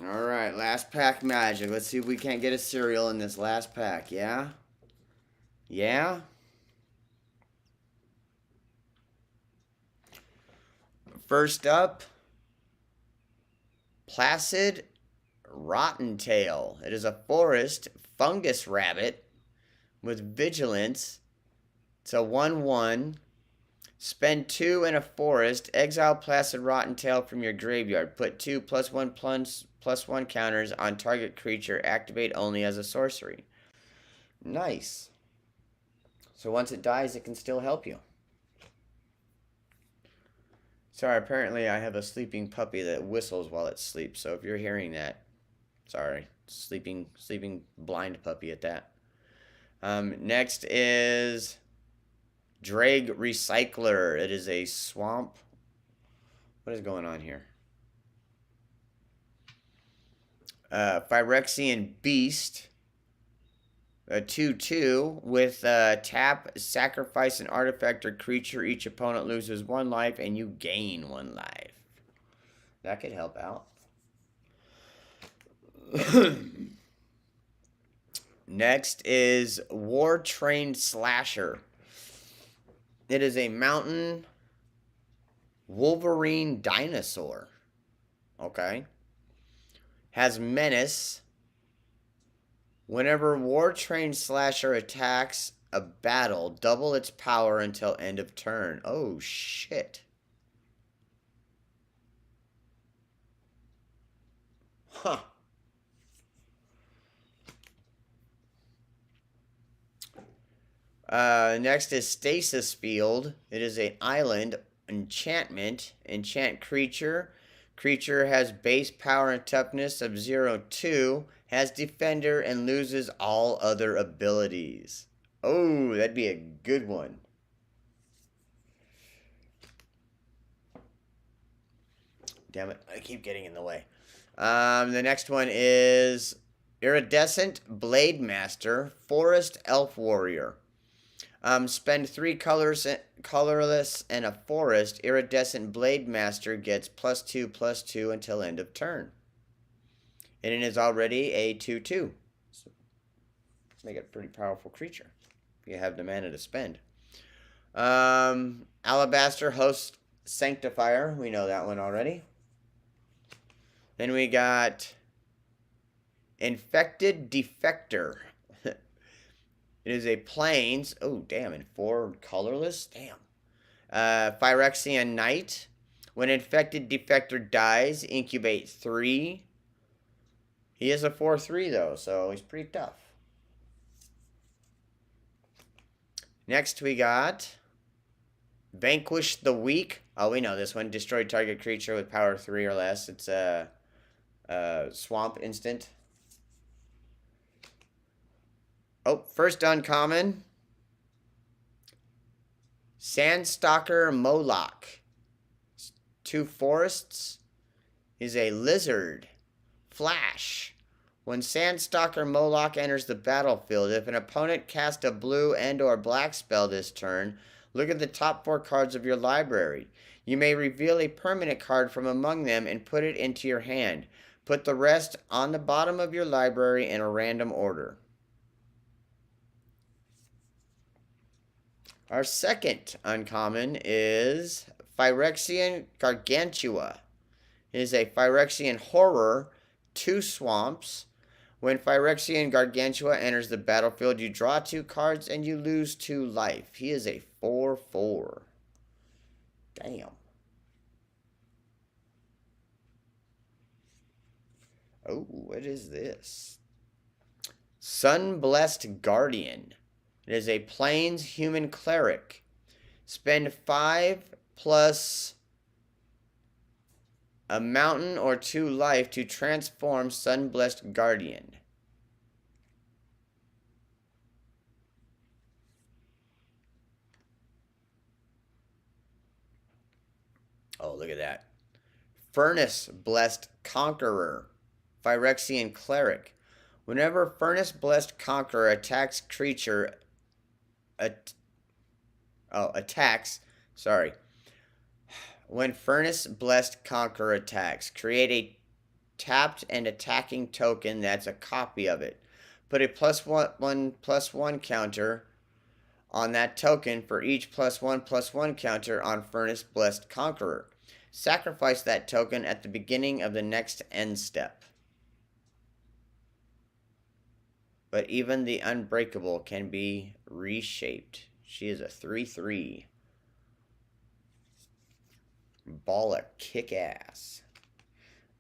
All right, last pack magic. Let's see if we can't get a cereal in this last pack. Yeah? Yeah? First up, Placid Rottentail. It is a forest fungus rabbit with vigilance. It's a 1/1. Spend 2 in a forest. Exile Placid Rottentail from your graveyard. Put 2 +1/+1 counters on target creature. Activate only as a sorcery. Nice. So once it dies, it can still help you. Sorry, apparently I have a sleeping puppy that whistles while it sleeps. So if you're hearing that, sorry. Sleeping blind puppy at that. Next is Drag Recycler. It is a swamp. What is going on here? Phyrexian Beast. A 2/2 with tap, sacrifice an artifact or creature. Each opponent loses 1 life and you gain 1 life. That could help out. Next is War Trained Slasher. It is a mountain Wolverine dinosaur. Okay. Has menace. Whenever War Trained Slasher attacks a battle, double its power until end of turn. Oh, shit. Huh. Next is Stasis Field. It is an island enchantment. Enchant creature. Creature has base power and toughness of 0/2. Has defender and loses all other abilities. Oh, that'd be a good one. Damn it, I keep getting in the way. The next one is Iridescent Blade Master, Forest Elf Warrior. Spend 3 colorless and a forest. Iridescent Blade Master gets +2/+2 until end of turn. And it is already a 2/2. So let's make it a pretty powerful creature. If you have the mana to spend. Alabaster Sanctifier. We know that one already. Then we got Infected Defector. It is a plains. Oh, damn. And 4 colorless. Damn. Phyrexian Knight. When Infected Defector dies, incubate 3. He is a 4/3 though, so he's pretty tough. Next we got Vanquish the Weak. Oh, we know this one. Destroy target creature with power 3 or less. It's a swamp instant. Oh, first uncommon. Sandstalker Moloch. 2 forests. Is a lizard. Flash. When Sandstalker Moloch enters the battlefield, if an opponent casts a blue and or black spell this turn, look at the top 4 cards of your library. You may reveal a permanent card from among them and put it into your hand. Put the rest on the bottom of your library in a random order. Our second uncommon is Phyrexian Gargantua. It is a Phyrexian horror, 2 swamps. When Phyrexian Gargantua enters the battlefield, you draw 2 cards and you lose 2 life. He is a 4/4. Damn. Oh, what is this? Sunblessed Guardian. It is a plains human cleric. Spend 5 plus a mountain or 2 life to transform Sunblessed Guardian. Oh, look at that. Furnace Blessed Conqueror. Phyrexian Cleric. Whenever Furnace Blessed Conqueror attacks creature... attacks... Sorry. When Furnace Blessed Conqueror attacks, create a tapped and attacking token that's a copy of it. Put a +1/+1 counter on that token for each +1/+1 counter on Furnace Blessed Conqueror. Sacrifice that token at the beginning of the next end step. But even the Unbreakable can be reshaped. She is a 3/3. Ball of kick ass.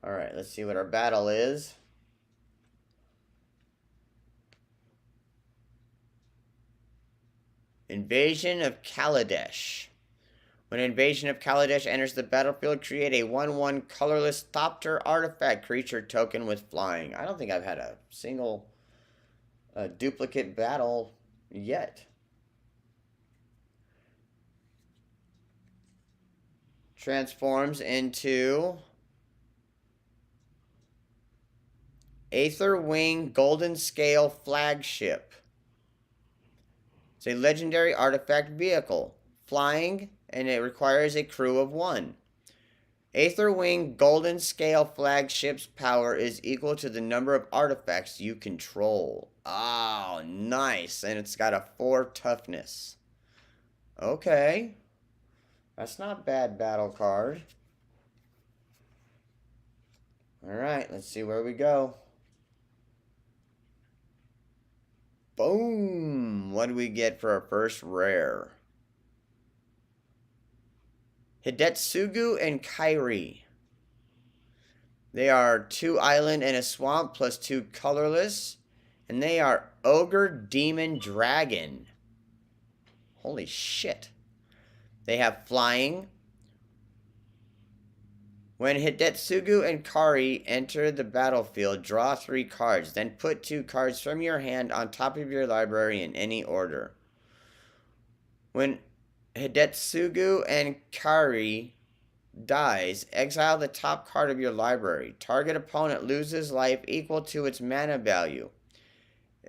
Alright, let's see what our battle is. Invasion of Kaladesh. When Invasion of Kaladesh enters the battlefield, create a 1/1 colorless Thopter artifact creature token with flying. I don't think I've had a single duplicate battle yet. Transforms into Aetherwing Golden Scale Flagship. It's a legendary artifact vehicle. Flying, and it requires a crew of 1. Aetherwing Golden Scale Flagship's power is equal to the number of artifacts you control. Oh, nice. And it's got a 4 toughness. Okay. That's not bad battle card. Alright, let's see where we go. Boom! What do we get for our first rare? Hidetsugu and Kairi. They are 2 island and a swamp plus 2 colorless. And they are Ogre Demon Dragon. Holy shit. They have flying. When Hidetsugu and Kari enter the battlefield, draw 3 cards. Then put 2 cards from your hand on top of your library in any order. When Hidetsugu and Kari dies, exile the top card of your library. Target opponent loses life equal to its mana value.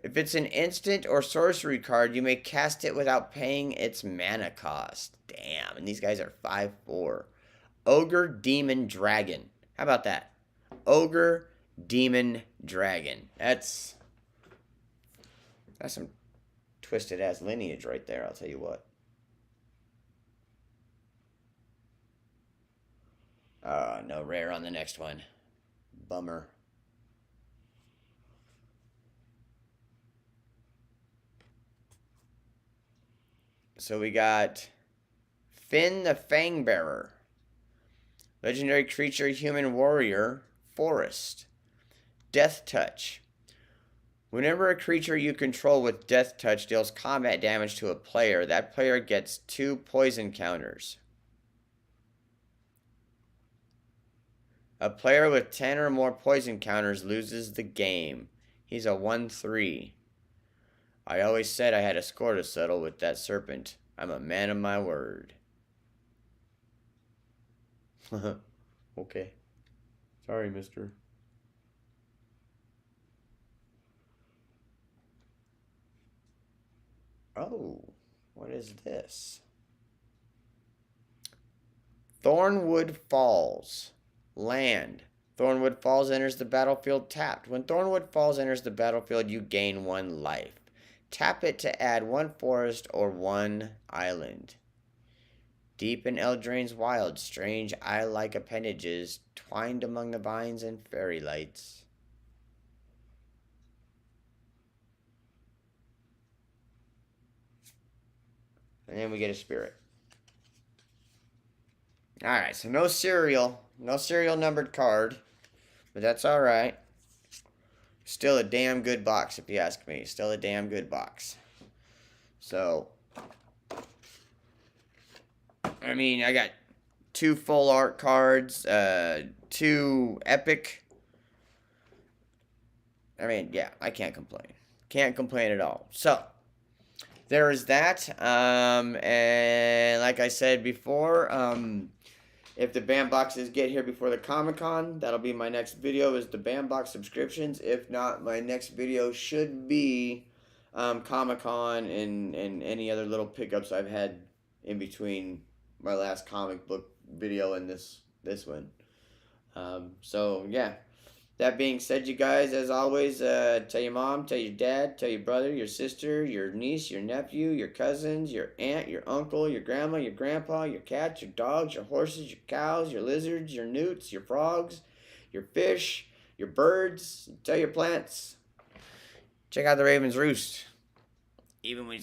If it's an instant or sorcery card, you may cast it without paying its mana cost. Damn, and these guys are 5/4. Ogre Demon Dragon. How about that? Ogre Demon Dragon. That's some twisted ass lineage right there, I'll tell you what. No rare on the next one. Bummer. So we got Finn the Fangbearer. Legendary creature, human warrior, forest. Death Touch. Whenever a creature you control with Death Touch deals combat damage to a player, that player gets 2 poison counters. A player with 10 or more poison counters loses the game. He's a 1/3. I always said I had a score to settle with that serpent. I'm a man of my word. Okay. Sorry, mister. Oh, what is this? Thornwood Falls. Land. Thornwood Falls enters the battlefield tapped. When Thornwood Falls enters the battlefield, you gain 1 life. Tap it to add 1 forest or 1 island. Deep in Eldraine's wild, strange eye-like appendages twined among the vines and fairy lights. And then we get a spirit. Alright, so no serial. No serial numbered card. But that's alright. Still a damn good box, if you ask me. Still a damn good box. So, I mean, I got 2 full art cards, 2 epic. I mean, yeah, I can't complain. Can't complain at all. So, there is that. And like I said before, if the BAM boxes get here before the Comic-Con, that'll be my next video, is the BAM box subscriptions. If not, my next video should be Comic-Con and any other little pickups I've had in between my last comic book video and this one. So, yeah. That being said, you guys, as always, tell your mom, tell your dad, tell your brother, your sister, your niece, your nephew, your cousins, your aunt, your uncle, your grandma, your grandpa, your cats, your dogs, your horses, your cows, your lizards, your newts, your frogs, your fish, your birds. Tell your plants. Check out the Raven's Roost. Even when